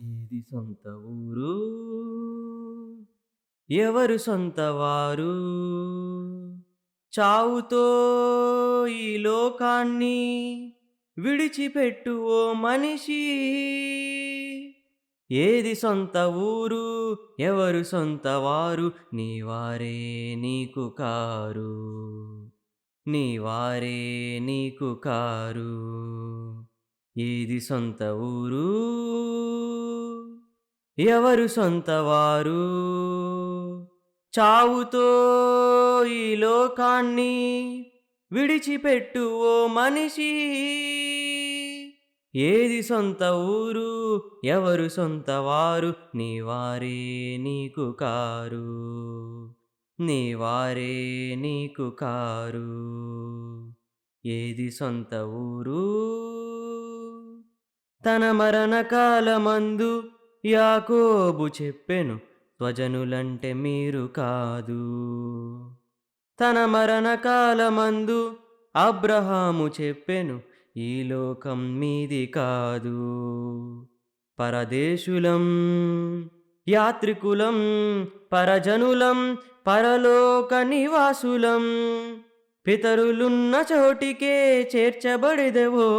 ఏది సొంత ఊరు? ఎవరు సొంతవారు? చావుతో ఈ లోకాన్ని విడిచిపెట్టు ఓ మనిషి. ఏది సొంత ఊరు? ఎవరు సొంతవారు? నీవారే నీకు కారు. నీవారే నీకు కారు. ఏది సొంత ఊరు? ఎవరు సొంతవారు? చావుతో ఈ లోకాన్ని విడిచిపెట్టు ఓ మనిషి. ఏది సొంత ఊరు? ఎవరు సొంతవారు? నీవారే నీకు కారు. నీవారే నీకు కారు. ఏది సొంత ఊరు? తన మరణకాలమందు యాకోబు చెప్పెను, స్వజనులంటే మీరు కాదు. తన మరణకాలమందు అబ్రహాము చెప్పెను, ఈ లోకం మీది కాదు. పరదేశులం, యాత్రికులం, పరజనులం, పరలోక నివాసులం. పితరులున్న చోటికే చేర్చబడిదెవో,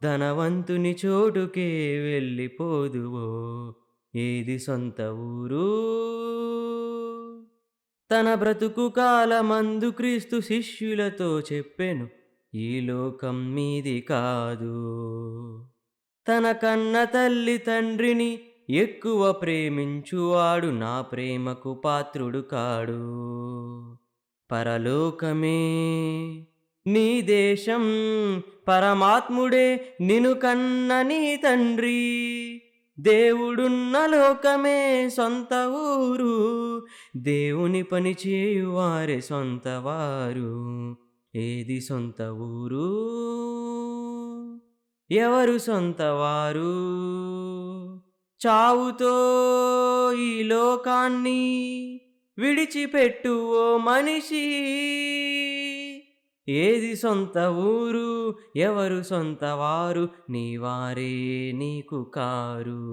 ధనవంతుని చోటుకే వెళ్ళిపోదువో. ఏది సొంత ఊరు? తన బ్రతుకు కాలమందు క్రీస్తు శిష్యులతో చెప్పెను, ఈ లోకం మీది కాదు. తన కన్న తల్లి తండ్రిని ఎక్కువ ప్రేమించువాడు నా ప్రేమకు పాత్రుడు కాడు. పరలోకమే నీ దేశం, పరమాత్ముడే నిను కన్న నీ తండ్రి. దేవుడున్న లోకమే సొంత ఊరు, దేవుని పని చేయువారే సొంతవారు. ఏది సొంత ఊరు? ఎవరు సొంతవారు? చావుతో ఈ లోకాన్ని విడిచిపెట్టు ఓ మనిషి. ఏది సొంత ఊరు? ఎవరు సొంతవారు? నీవారే నీకు కారు.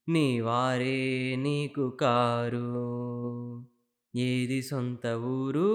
నీవారే నీకు కారు. ఏది సొంత ఊరు?